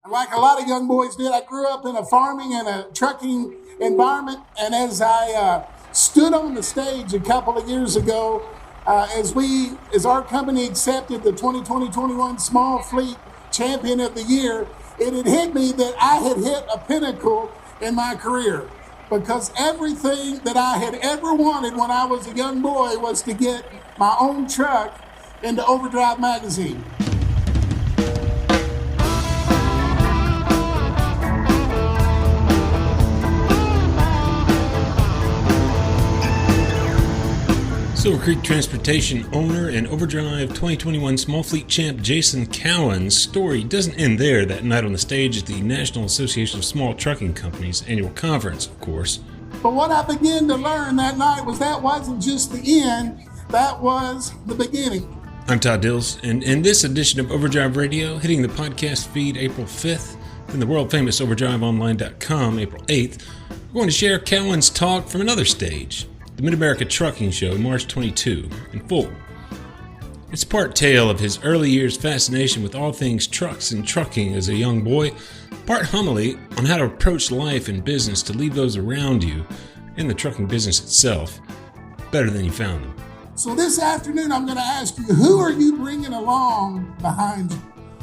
Like a lot of young boys did, I grew up in a farming and a trucking environment. And as I stood on the stage a couple of years ago, as our company accepted the 2020-21 Small Fleet Champion of the Year, it had hit me that I had hit a pinnacle in my career, because everything that I had ever wanted when I was a young boy was to get my own truck into Overdrive magazine. Silver Creek Transportation owner and Overdrive 2021 Small Fleet champ Jason Cowan's story doesn't end there that night on the stage at the National Association of Small Trucking Companies annual conference, of course. But what I began to learn that night was that wasn't just the end, that was the beginning. I'm Todd Dills, and in this edition of Overdrive Radio, hitting the podcast feed April 5th, and the world-famous overdriveonline.com April 8th, we're going to share Cowan's talk from another stage, the Mid-America Trucking Show, March 22, in full. It's part tale of his early years' fascination with all things trucks and trucking as a young boy, part homily on how to approach life and business to leave those around you, in the trucking business itself, better than you found them. So this afternoon, I'm going to ask you, who are you bringing along behind you?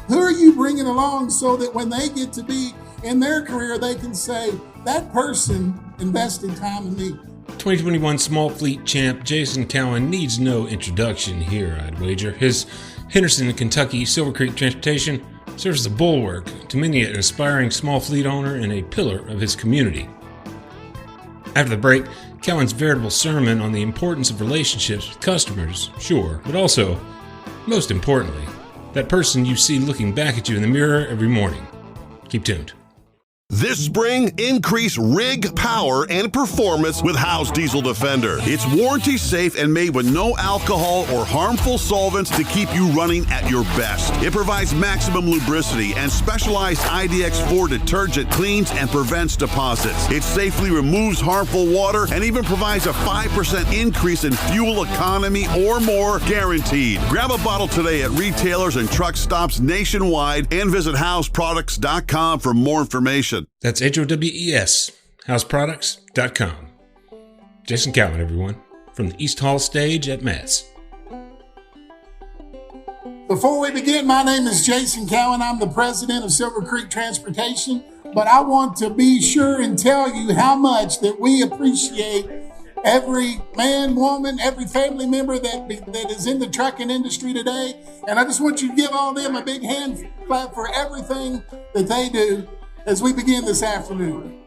Who are you bringing along so that when they get to be in their career, they can say, that person invested time in me? 2021 Small Fleet champ Jason Cowan needs no introduction here, I'd wager. His Henderson, Kentucky Silver Creek Transportation serves as a bulwark to many an aspiring small fleet owner and a pillar of his community. After the break, Cowan's veritable sermon on the importance of relationships with customers, sure, but also, most importantly, that person you see looking back at you in the mirror every morning. Keep tuned. This spring, increase rig power and performance with House Diesel Defender. It's warranty safe and made with no alcohol or harmful solvents to keep you running at your best. It provides maximum lubricity, and specialized IDX4 detergent cleans and prevents deposits. It safely removes harmful water and even provides a 5% increase in fuel economy or more, guaranteed. Grab a bottle today at retailers and truck stops nationwide and visit houseproducts.com for more information. That's HOWES, houseproducts.com. Jason Cowan, everyone, from the East Hall stage at Matt's. Before we begin, my name is Jason Cowan. I'm the president of Silver Creek Transportation, but I want to be sure and tell you how much that we appreciate every man, woman, every family member that is in the trucking industry today. And I just want you to give all them a big hand clap for everything that they do as we begin this afternoon.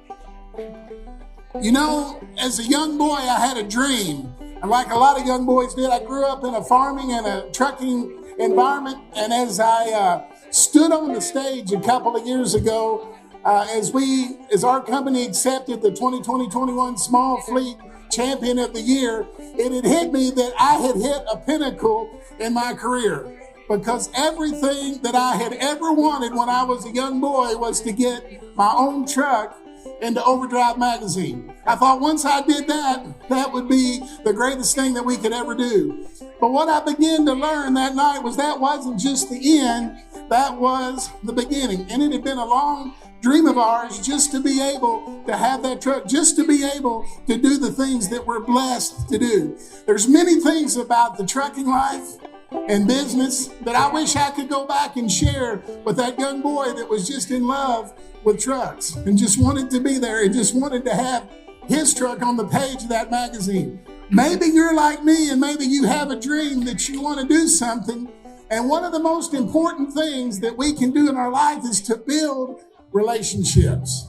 You know, as a young boy, I had a dream. And like a lot of young boys did, I grew up in a farming and a trucking environment. And as I stood on the stage a couple of years ago, as our company accepted the 2020-21 Small Fleet Champion of the Year, it had hit me that I had hit a pinnacle in my career. Because everything that I had ever wanted when I was a young boy was to get my own truck into Overdrive magazine. I thought once I did that, that would be the greatest thing that we could ever do. But what I began to learn that night was that wasn't just the end, that was the beginning. And it had been a long dream of ours just to be able to have that truck, just to be able to do the things that we're blessed to do. There's many things about the trucking life and business that I wish I could go back and share with that young boy that was just in love with trucks and just wanted to be there and just wanted to have his truck on the page of that magazine. Maybe you're like me and maybe you have a dream that you want to do something. And one of the most important things that we can do in our life is to build relationships.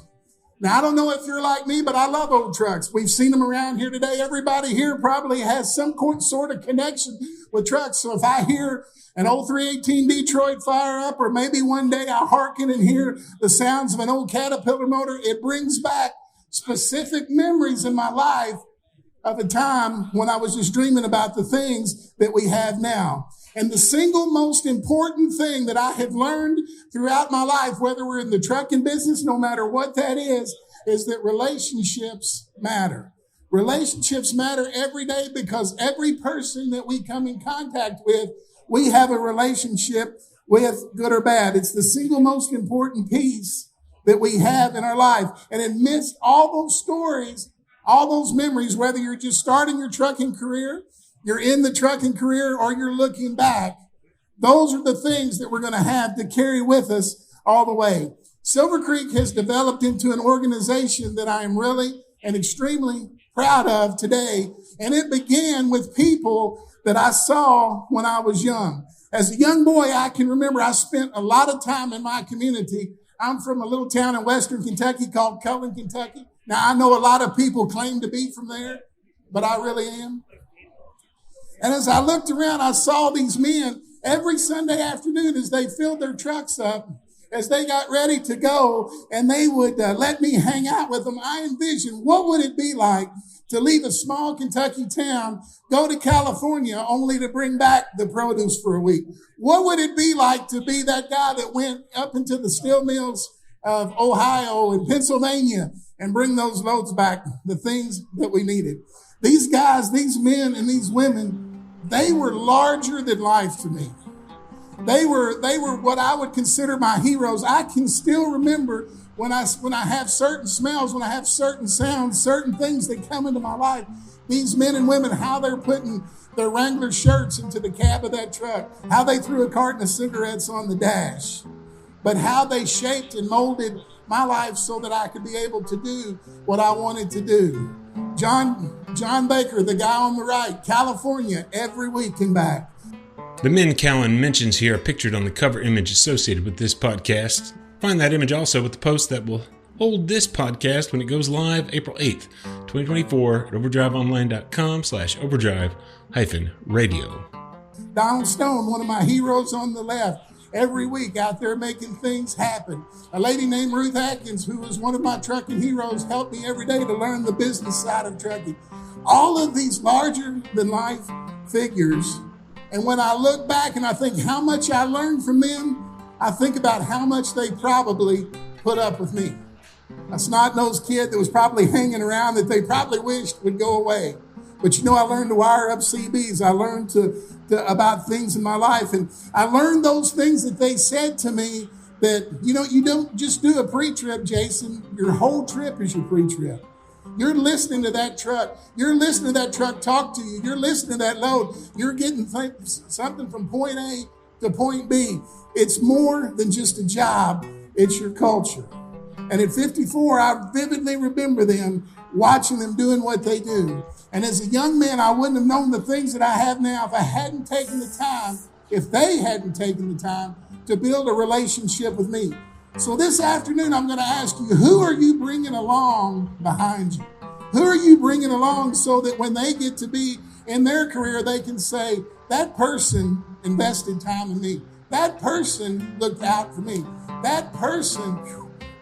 Now, I don't know if you're like me, but I love old trucks. We've seen them around here today. Everybody here probably has some sort of connection with trucks. So if I hear an old 318 Detroit fire up, or maybe one day I hearken and hear the sounds of an old Caterpillar motor, it brings back specific memories in my life of a time when I was just dreaming about the things that we have now. And the single most important thing that I have learned throughout my life, whether we're in the trucking business, no matter what that is that relationships matter. Relationships matter every day because every person that we come in contact with, we have a relationship with good or bad. It's the single most important piece that we have in our life. And amidst all those stories, all those memories, whether you're just starting your trucking career, you're in the trucking career, or you're looking back, those are the things that we're going to have to carry with us all the way. Silver Creek has developed into an organization that I am really and extremely proud of today. And it began with people that I saw when I was young. As a young boy, I can remember I spent a lot of time in my community. I'm from a little town in western Kentucky called Cullen, Kentucky. Now, I know a lot of people claim to be from there, but I really am. And as I looked around, I saw these men every Sunday afternoon as they filled their trucks up, as they got ready to go, and they would let me hang out with them. I envisioned, what would it be like to leave a small Kentucky town, go to California, only to bring back the produce for a week? What would it be like to be that guy that went up into the steel mills of Ohio and Pennsylvania and bring those loads back, the things that we needed? These guys, these men and these women, they were larger than life to me. They were what I would consider my heroes. I can still remember when I have certain smells, when I have certain sounds, certain things that come into my life. These men and women, how they're putting their Wrangler shirts into the cab of that truck, how they threw a carton of cigarettes on the dash, but how they shaped and molded my life so that I could be able to do what I wanted to do. John Baker, the guy on the right, California, every week and back. The men Cowan mentions here are pictured on the cover image associated with this podcast. Find that image also with the post that will hold this podcast when it goes live April 8th, 2024 at overdriveonline.com/overdrive-radio. Donald Stone, one of my heroes on the left, every week out there making things happen. A lady named Ruth Atkins, who was one of my trucking heroes, helped me every day to learn the business side of trucking. All of these larger than life figures. And when I look back and I think how much I learned from them, I think about how much they probably put up with me. A snot-nosed kid that was probably hanging around that they probably wished would go away. But you know, I learned to wire up CBs. I learned about things in my life. And I learned those things that they said to me that, you know, you don't just do a pre-trip, Jason. Your whole trip is your pre-trip. You're listening to that truck. You're listening to that truck talk to you. You're listening to that load. You're getting something from point A to point B. It's more than just a job. It's your culture. And at 54, I vividly remember them, watching them doing what they do. And as a young man, I wouldn't have known the things that I have now if I hadn't taken the time, if they hadn't taken the time to build a relationship with me. So this afternoon, I'm going to ask you, who are you bringing along behind you? Who are you bringing along so that when they get to be in their career, they can say, that person invested time in me. That person looked out for me. That person,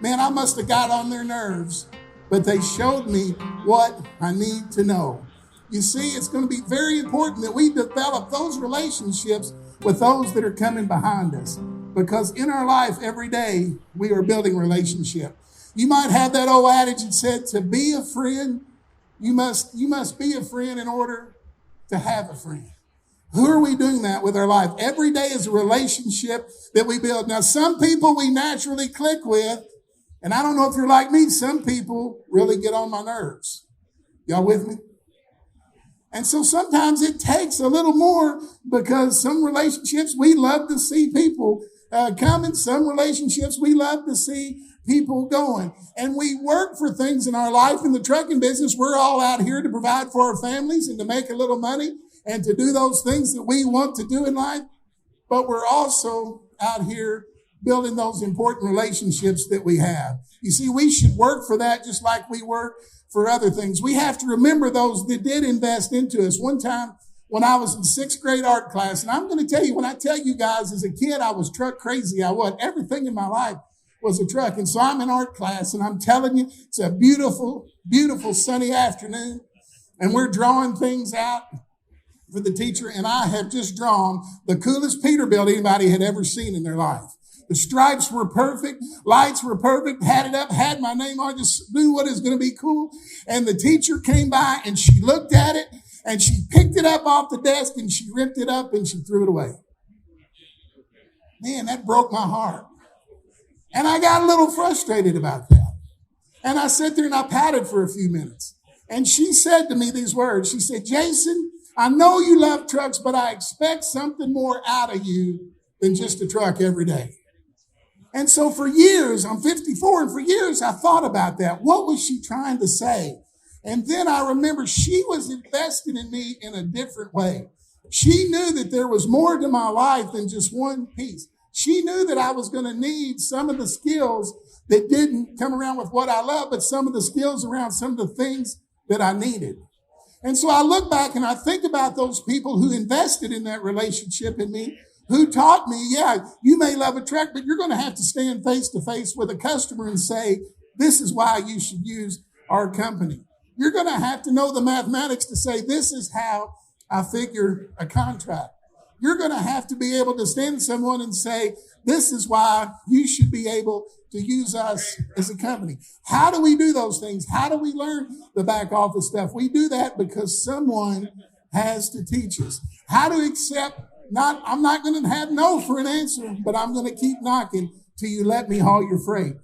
man, I must have got on their nerves, but they showed me what I need to know. You see, it's going to be very important that we develop those relationships with those that are coming behind us. Because in our life, every day, we are building relationship. You might have that old adage that said, to be a friend, you must be a friend in order to have a friend. Who are we doing that with our life? Every day is a relationship that we build. Now, some people we naturally click with, and I don't know if you're like me, some people really get on my nerves. Y'all with me? And so sometimes it takes a little more, because some relationships we love to see people coming. Some relationships we love to see people going. And we work for things in our life. In the trucking business, we're all out here to provide for our families and to make a little money and to do those things that we want to do in life. But we're also out here building those important relationships that we have. You see, we should work for that just like we work for other things. We have to remember those that did invest into us. One time when I was in 6th grade art class, and I'm going to tell you, when I tell you guys, as a kid, I was truck crazy. I was. Everything in my life was a truck. And so I'm in art class, and I'm telling you, it's a beautiful, beautiful sunny afternoon, and we're drawing things out for the teacher, and I have just drawn the coolest Peterbilt anybody had ever seen in their life. The stripes were perfect. Lights were perfect. Had it up, had my name on it, just knew what is going to be cool. And the teacher came by and she looked at it and she picked it up off the desk and she ripped it up and she threw it away. Man, that broke my heart. And I got a little frustrated about that. And I sat there and I pouted for a few minutes. And she said to me these words. She said, Jason, I know you love trucks, but I expect something more out of you than just a truck every day. And so for years, I'm 54, and for years I thought about that. What was she trying to say? And then I remember she was invested in me in a different way. She knew that there was more to my life than just one piece. She knew that I was going to need some of the skills that didn't come around with what I love, but some of the skills around some of the things that I needed. And so I look back and I think about those people who invested in that relationship in me, who taught me, yeah, you may love a truck, but you're going to have to stand face to face with a customer and say, this is why you should use our company. You're going to have to know the mathematics to say, this is how I figure a contract. You're going to have to be able to stand to someone and say, this is why you should be able to use us as a company. How do we do those things? How do we learn the back office stuff? We do that because someone has to teach us. How to accept, I'm not going to have no for an answer, but I'm going to keep knocking till you let me haul your freight.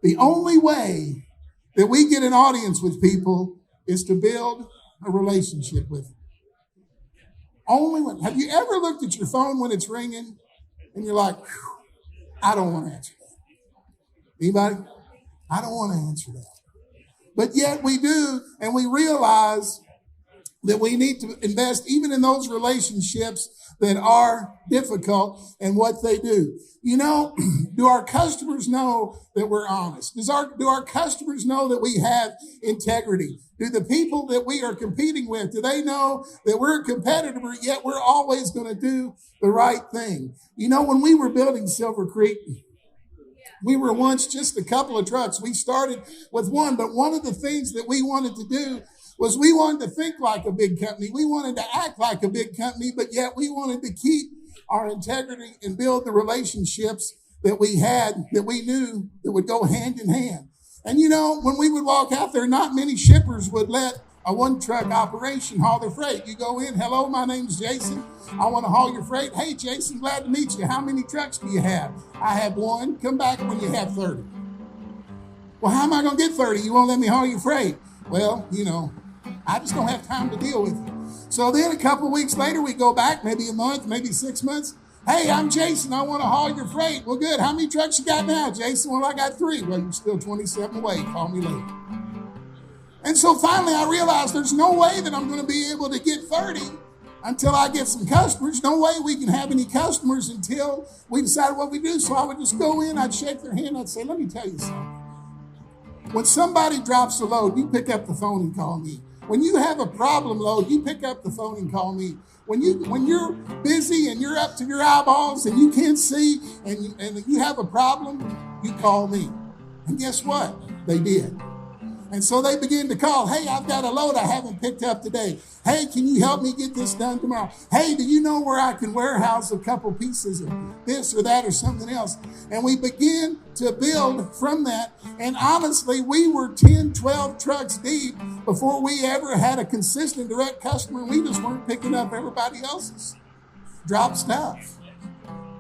The only way that we get an audience with people is to build a relationship with them. Only one. Have you ever looked at your phone when it's ringing and you're like, I don't want to answer that? Anybody? I don't want to answer that. But yet we do, and we realize that we need to invest even in those relationships that are difficult and what they do. You know, do our customers know that we're honest? Do our customers know that we have integrity? Do the people that we are competing with, do they know that we're a competitor, yet we're always going to do the right thing? You know, when we were building Silver Creek, we were once just a couple of trucks. We started with one, but one of the things that we wanted to do was we wanted to think like a big company. We wanted to act like a big company, but yet we wanted to keep our integrity and build the relationships that we had, that we knew that would go hand in hand. And you know, when we would walk out there, not many shippers would let a one-truck operation haul their freight. You go in, hello, my name's Jason. I want to haul your freight. Hey, Jason, glad to meet you. How many trucks do you have? I have one. Come back when you have 30. Well, how am I going to get 30? You won't let me haul your freight. Well, you know, I just don't have time to deal with you. So then a couple of weeks later, we go back, maybe a month, maybe 6 months. Hey, I'm Jason. I want to haul your freight. Well, good. How many trucks you got now, Jason? Well, I got 3. Well, you're still 27 away. Call me later. And so finally, I realized there's no way that I'm going to be able to get 30 until I get some customers. No way we can have any customers until we decide what we do. So I would just go in, I'd shake their hand, I'd say, let me tell you something. When somebody drops a load, you pick up the phone and call me. When you have a problem load, you pick up the phone and call me. When you're busy and you're up to your eyeballs and you can't see and you have a problem, you call me. And guess what? They did. And so they began to call, hey, I've got a load I haven't picked up today. Hey, can you help me get this done tomorrow? Hey, do you know where I can warehouse a couple pieces of this or that or something else? And we began to build from that. And honestly, we were 10, 12 trucks deep before we ever had a consistent direct customer. And we just weren't picking up everybody else's drop stuff.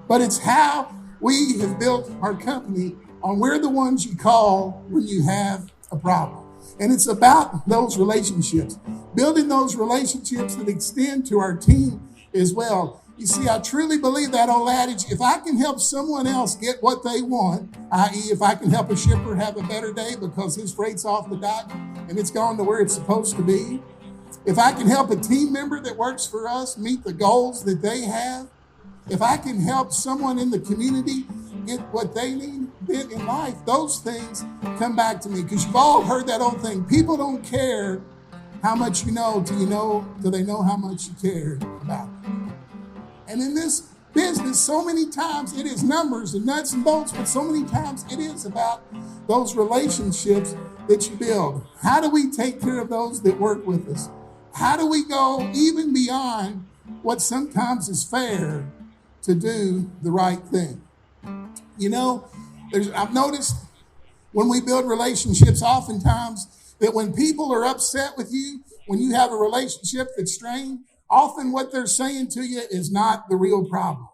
But it's how we have built our company on we're the ones you call when you have a problem. And it's about those relationships, building those relationships that extend to our team as well. You see, I truly believe that old adage, if I can help someone else get what they want, i.e. if I can help a shipper have a better day because his freight's off the dock and it's gone to where it's supposed to be, if I can help a team member that works for us meet the goals that they have, if I can help someone in the community get what they need in life, those things come back to me. Because you've all heard that old thing. People don't care how much you know till they know how much you care about them. And in this business, so many times it is numbers and nuts and bolts, but so many times it is about those relationships that you build. How do we take care of those that work with us? How do we go even beyond what sometimes is fair to do the right thing? You know, I've noticed when we build relationships, oftentimes that when people are upset with you, when you have a relationship that's strained, often what they're saying to you is not the real problem.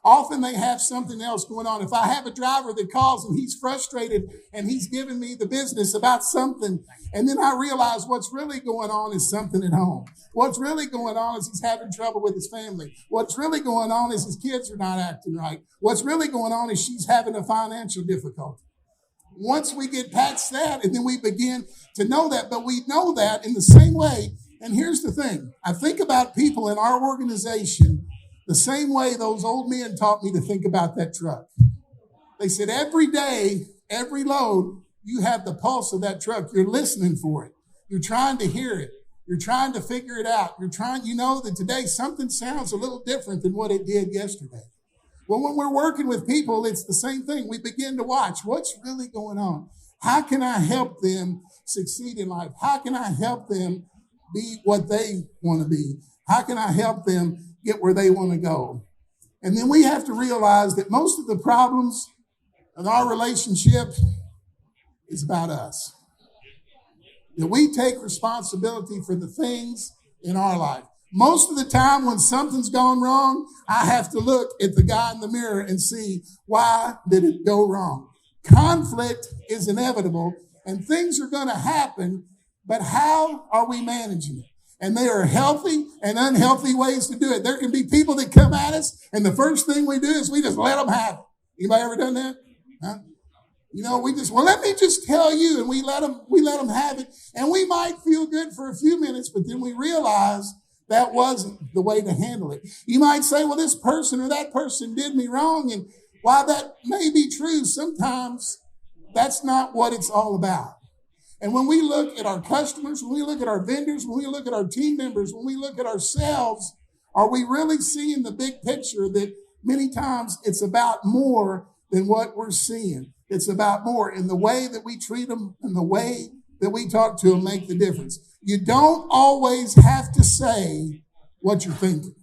Often they have something else going on. If I have a driver that calls and he's frustrated and he's giving me the business about something, and then I realize what's really going on is something at home. What's really going on is he's having trouble with his family. What's really going on is his kids are not acting right. What's really going on is she's having a financial difficulty. Once we get past that, and then we begin to know that, but we know that in the same way. And here's the thing. I think about people in our organization the same way those old men taught me to think about that truck. They said, every day, every load, you have the pulse of that truck. You're listening for it. You're trying to hear it. You're trying to figure it out. You know that today something sounds a little different than what it did yesterday. Well, when we're working with people, it's the same thing. We begin to watch what's really going on. How can I help them succeed in life? How can I help them be what they want to be? How can I help them get where they want to go? And then we have to realize that most of the problems in our relationship is about us. That we take responsibility for the things in our life. Most of the time when something's gone wrong, I have to look at the guy in the mirror and see, why did it go wrong? Conflict is inevitable and things are going to happen, but how are we managing it? And there are healthy and unhealthy ways to do it. There can be people that come at us, and the first thing we do is we just let them have it. Anybody ever done that? Huh? Let me just tell you, and we let them have it. And we might feel good for a few minutes, but then we realize that wasn't the way to handle it. You might say, well, this person or that person did me wrong. And while that may be true, sometimes that's not what it's all about. And when we look at our customers, when we look at our vendors, when we look at our team members, when we look at ourselves, are we really seeing the big picture that many times it's about more than what we're seeing? It's about more, in the way that we treat them and the way that we talk to them make the difference. You don't always have to say what you're thinking.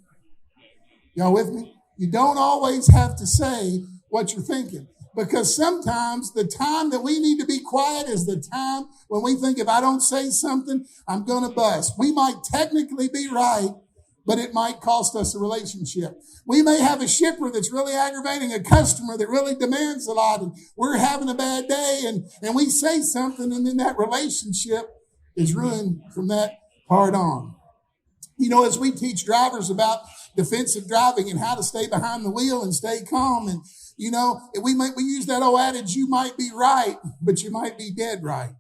Y'all with me? You don't always have to say what you're thinking, because sometimes the time that we need to be quiet is the time when we think, if I don't say something, I'm going to bust. We might technically be right, but it might cost us a relationship. We may have a shipper that's really aggravating a customer that really demands a lot, and we're having a bad day, and we say something, and then that relationship is ruined from that part on. You know, as we teach drivers about defensive driving and how to stay behind the wheel and stay calm, and you know, we use that old adage, you might be right, but you might be dead right,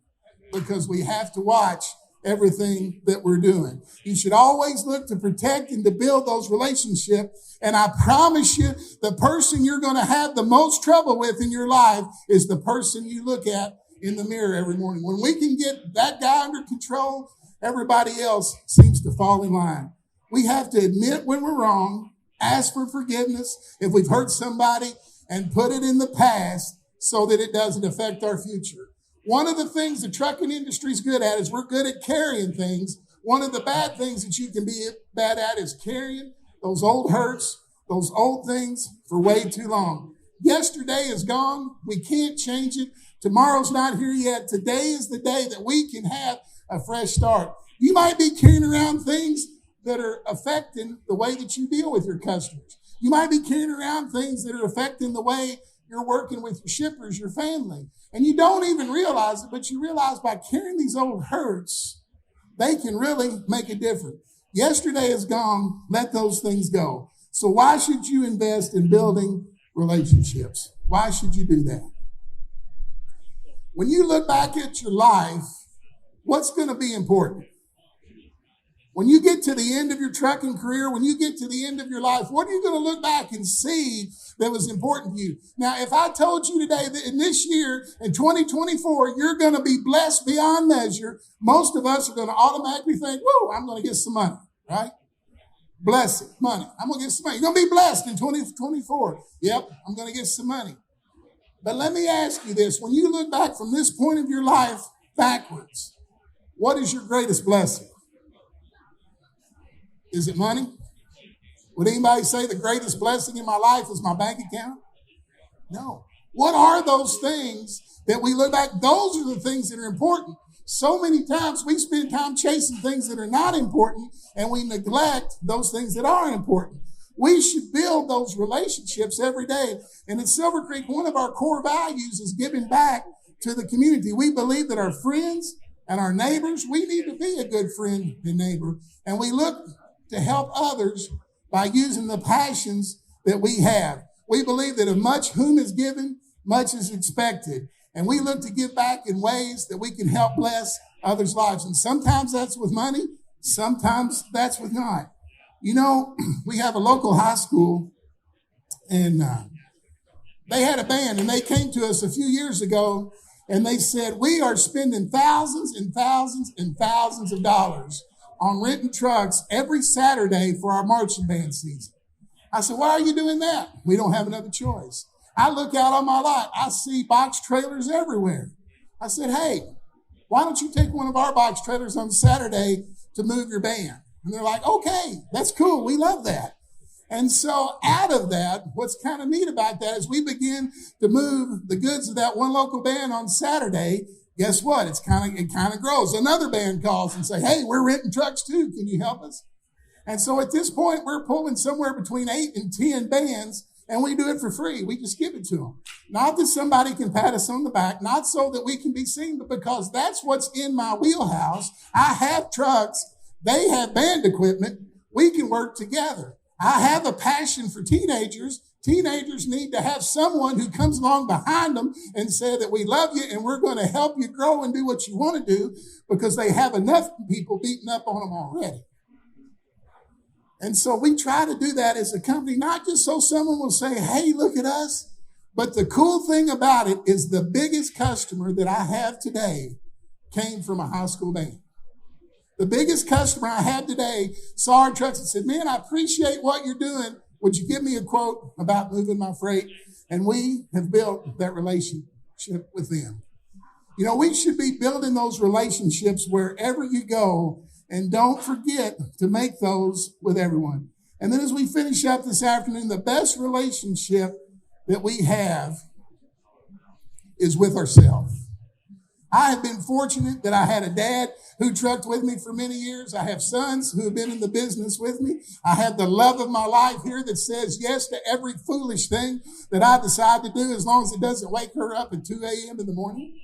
because we have to watch everything that we're doing. You should always look to protect and to build those relationships. And I promise you, the person you're going to have the most trouble with in your life is the person you look at in the mirror every morning. When we can get that guy under control, everybody else seems to fall in line. We have to admit when we're wrong, ask for forgiveness if we've hurt somebody, and put it in the past so that it doesn't affect our future. One of the things the trucking industry is good at is we're good at carrying things. One of the bad things that you can be bad at is carrying those old hurts, those old things for way too long. Yesterday is gone. We can't change it. Tomorrow's not here yet. Today is the day that we can have a fresh start. You might be carrying around things that are affecting the way that you deal with your customers. You might be carrying around things that are affecting the way you're working with your shippers, your family. And you don't even realize it, but you realize by carrying these old hurts, they can really make a difference. Yesterday is gone. Let those things go. So why should you invest in building relationships? Why should you do that? When you look back at your life, what's going to be important? When you get to the end of your trucking career, when you get to the end of your life, what are you going to look back and see that was important to you? Now, if I told you today that in this year, in 2024, you're going to be blessed beyond measure, most of us are going to automatically think, whoa, I'm going to get some money, right? Blessing, money. I'm going to get some money. You're going to be blessed in 2024. Yep, I'm going to get some money. But let me ask you this. When you look back from this point of your life backwards, what is your greatest blessing? Is it money? Would anybody say the greatest blessing in my life is my bank account? No. What are those things that we look back? Those are the things that are important. So many times we spend time chasing things that are not important, and we neglect those things that are important. We should build those relationships every day. And in Silver Creek, one of our core values is giving back to the community. We believe that our friends and our neighbors, we need to be a good friend and neighbor. And we look to help others by using the passions that we have. We believe that if much whom is given, much is expected. And we look to give back in ways that we can help bless others' lives. And sometimes that's with money, sometimes that's with not. You know, we have a local high school, and they had a band, and they came to us a few years ago, and they said, we are spending thousands and thousands and thousands of dollars on renting trucks every Saturday for our marching band season. I said, why are you doing that? We don't have another choice. I look out on my lot. I see box trailers everywhere. I said, hey, why don't you take one of our box trailers on Saturday to move your band? And they're like, okay, that's cool. We love that. And so out of that, what's kind of neat about that is we begin to move the goods of that one local band on Saturday. Guess what? It kind of grows. Another band calls and say, hey, we're renting trucks too. Can you help us? And so at this point, we're pulling somewhere between 8 and 10 bands, and we do it for free. We just give it to them. Not that somebody can pat us on the back, not so that we can be seen, but because that's what's in my wheelhouse. I have trucks. They have band equipment. We can work together. I have a passion for teenagers. Teenagers need to have someone who comes along behind them and say that we love you and we're going to help you grow and do what you want to do, because they have enough people beating up on them already. And so we try to do that as a company, not just so someone will say, hey, look at us. But the cool thing about it is the biggest customer that I have today came from a high school band. The biggest customer I have today saw our trucks and said, man, I appreciate what you're doing. Would you give me a quote about moving my freight? And we have built that relationship with them. You know, we should be building those relationships wherever you go. And don't forget to make those with everyone. And then as we finish up this afternoon, the best relationship that we have is with ourselves. I have been fortunate that I had a dad who trucked with me for many years. I have sons who have been in the business with me. I have the love of my life here that says yes to every foolish thing that I decide to do, as long as it doesn't wake her up at 2 a.m. in the morning.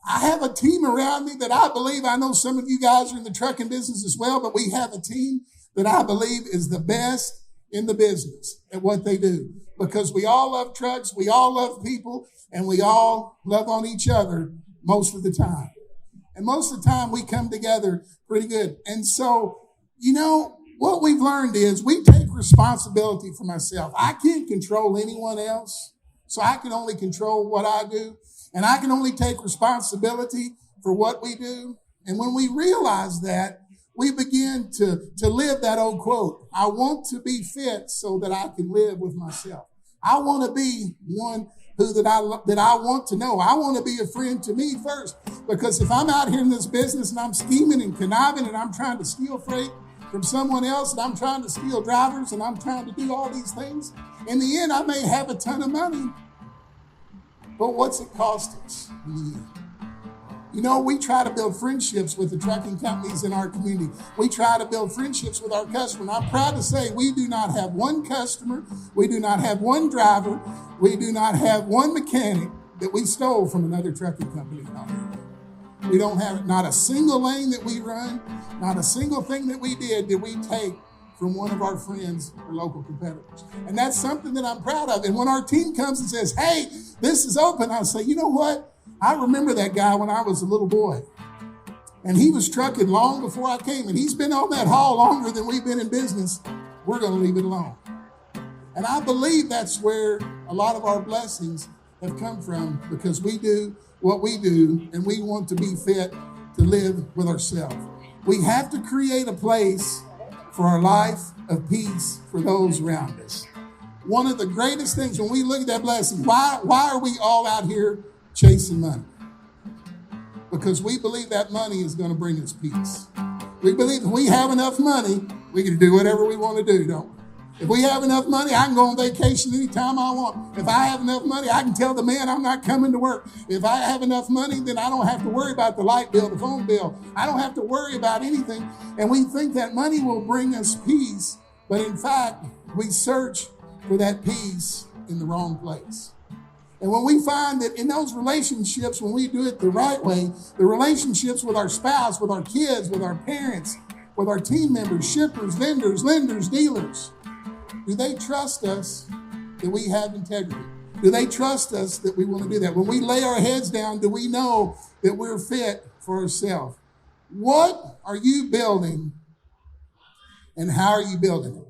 I have a team around me that I believe, I know some of you guys are in the trucking business as well, but we have a team that I believe is the best in the business at what they do, because we all love trucks, we all love people, and we all love on each other most of the time. And most of the time we come together pretty good. And so, you know, what we've learned is we take responsibility for myself. I can't control anyone else, so I can only control what I do. And I can only take responsibility for what we do. And when we realize that, we begin to live that old quote, I want to be fit so that I can live with myself. I want to be one that I want to know. I want to be a friend to me first. Because if I'm out here in this business and I'm scheming and conniving and I'm trying to steal freight from someone else and I'm trying to steal drivers and I'm trying to do all these things, in the end, I may have a ton of money. But what's it cost us in the end? You know, we try to build friendships with the trucking companies in our community. We try to build friendships with our customers. I'm proud to say we do not have one customer, we do not have one driver, we do not have one mechanic that we stole from another trucking company in our area. We don't have not a single lane that we run, not a single thing that we did we take from one of our friends or local competitors. And that's something that I'm proud of. And when our team comes and says, hey, this is open, I'll say, you know what? I remember that guy when I was a little boy. And he was trucking long before I came. And he's been on that haul longer than we've been in business. We're going to leave it alone. And I believe that's where a lot of our blessings have come from, because we do what we do and we want to be fit to live with ourselves. We have to create a place for our life of peace for those around us. One of the greatest things when we look at that blessing, why are we all out here chasing money? Because we believe that money is going to bring us peace. We believe if we have enough money, we can do whatever we want to do, don't we? If we have enough money, I can go on vacation anytime I want. If I have enough money, I can tell the man I'm not coming to work. If I have enough money, then I don't have to worry about the light bill, the phone bill. I don't have to worry about anything. And we think that money will bring us peace. But in fact, we search for that peace in the wrong place. And when we find that in those relationships, when we do it the right way, the relationships with our spouse, with our kids, with our parents, with our team members, shippers, vendors, lenders, dealers, do they trust us that we have integrity? Do they trust us that we want to do that? When we lay our heads down, do we know that we're fit for ourselves? What are you building and how are you building it?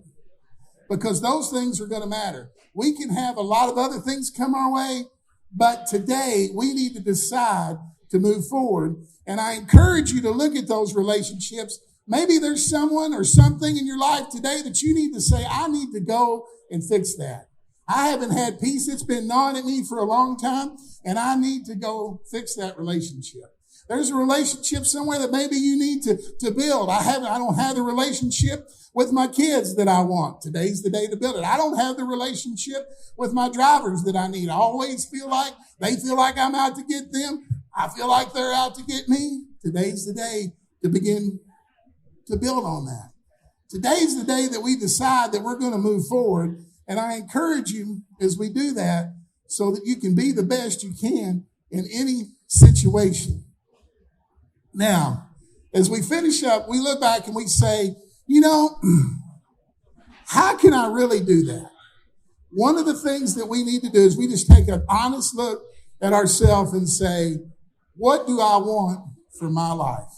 Because those things are going to matter. We can have a lot of other things come our way, but today we need to decide to move forward. And I encourage you to look at those relationships. Maybe there's someone or something in your life today that you need to say, I need to go and fix that. I haven't had peace. It's been gnawing at me for a long time, and I need to go fix that relationship. There's a relationship somewhere that maybe you need to build. I don't have the relationship with my kids that I want. Today's the day to build it. I don't have the relationship with my drivers that I need. I always feel like they feel like I'm out to get them. I feel like they're out to get me. Today's the day to begin to build on that. Today's the day that we decide that we're going to move forward. And I encourage you as we do that so that you can be the best you can in any situation. Now, as we finish up, we look back and we say, how can I really do that? One of the things that we need to do is we just take an honest look at ourselves and say, what do I want for my life?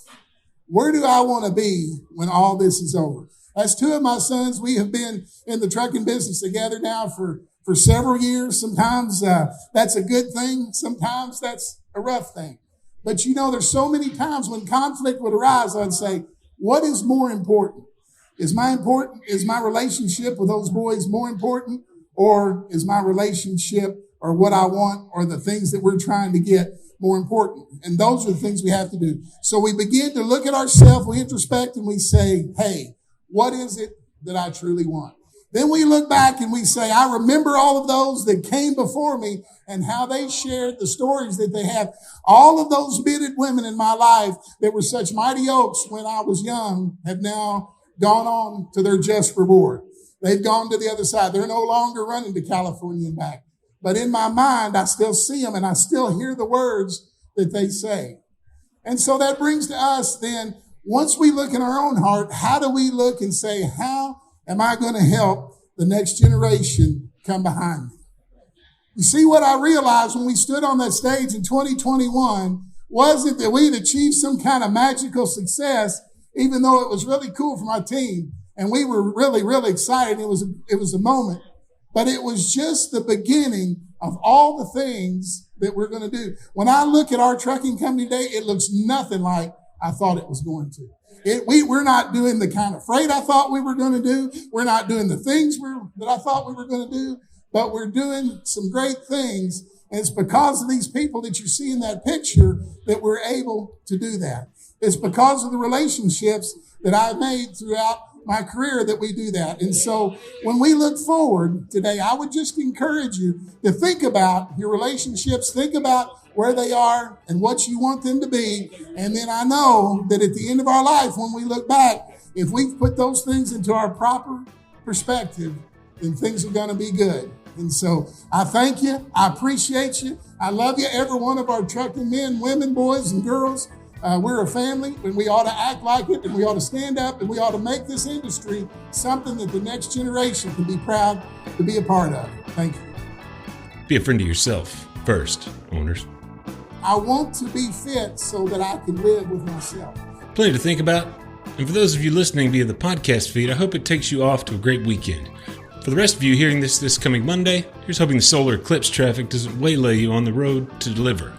Where do I want to be when all this is over? As two of my sons, we have been in the trucking business together now for several years. Sometimes that's a good thing. Sometimes that's a rough thing. But there's so many times when conflict would arise, I'd say, what is more important? Is my relationship with those boys more important? Or is my relationship or what I want or the things that we're trying to get more important? And those are the things we have to do. So we begin to look at ourselves, we introspect, and we say, hey, what is it that I truly want? Then we look back and we say, I remember all of those that came before me and how they shared the stories that they have. All of those men and women in my life that were such mighty oaks when I was young have now gone on to their just reward. They've gone to the other side. They're no longer running to California and back. But in my mind, I still see them and I still hear the words that they say. And so that brings to us then, once we look in our own heart, how do we look and say, how am I going to help the next generation come behind me? You see, what I realized when we stood on that stage in 2021 wasn't that we'd achieved some kind of magical success, even though it was really cool for my team. And we were really, really excited. It was a moment, but it was just the beginning of all the things that we're going to do. When I look at our trucking company today, it looks nothing like I thought it was going to. We're not doing the kind of freight I thought we were going to do. We're not doing the things that I thought we were going to do, but we're doing some great things. And it's because of these people that you see in that picture that we're able to do that. It's because of the relationships that I've made throughout my career that we do that. And so when we look forward today, I would just encourage you to think about your relationships, think about where they are and what you want them to be. And then I know that at the end of our life, when we look back, if we've put those things into our proper perspective, then things are going to be good. And so I thank you. I appreciate you. I love you, every one of our trucking men, women, boys, and girls. We're a family, and we ought to act like it, and we ought to stand up, and we ought to make this industry something that the next generation can be proud to be a part of. Thank you. Be a friend to yourself first, owners. I want to be fit so that I can live with myself. Plenty to think about. And for those of you listening via the podcast feed, I hope it takes you off to a great weekend. For the rest of you hearing this coming Monday, here's hoping the solar eclipse traffic doesn't waylay you on the road to deliver.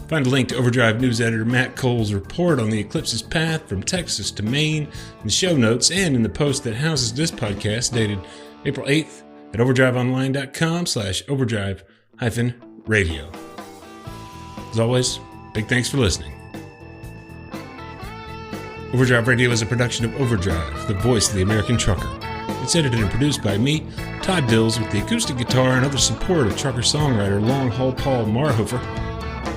Find a link to Overdrive News Editor Matt Cole's report on the eclipse's path from Texas to Maine in the show notes and in the post that houses this podcast dated April 8th at overdriveonline.com/overdrive-radio. As always, big thanks for listening. Overdrive Radio is a production of Overdrive, the voice of the American trucker. It's edited and produced by me, Todd Dills, with the acoustic guitar and other support of trucker-songwriter Long Haul Paul Marhofer.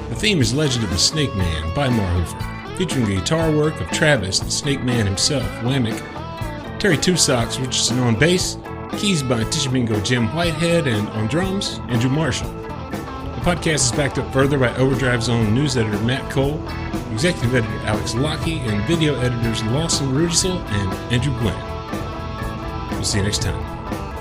The theme is Legend of the Snake Man by Marhofer, featuring the guitar work of Travis, the Snake Man himself, Whammick. Terry Two Socks Richardson on bass, keys by Tishomingo Jim Whitehead, and on drums, Andrew Marshall. The podcast is backed up further by Overdrive's own news editor Matt Cole, executive editor Alex Lockie, and video editors Lawson Rudisell and Andrew Glenn. We'll see you next time.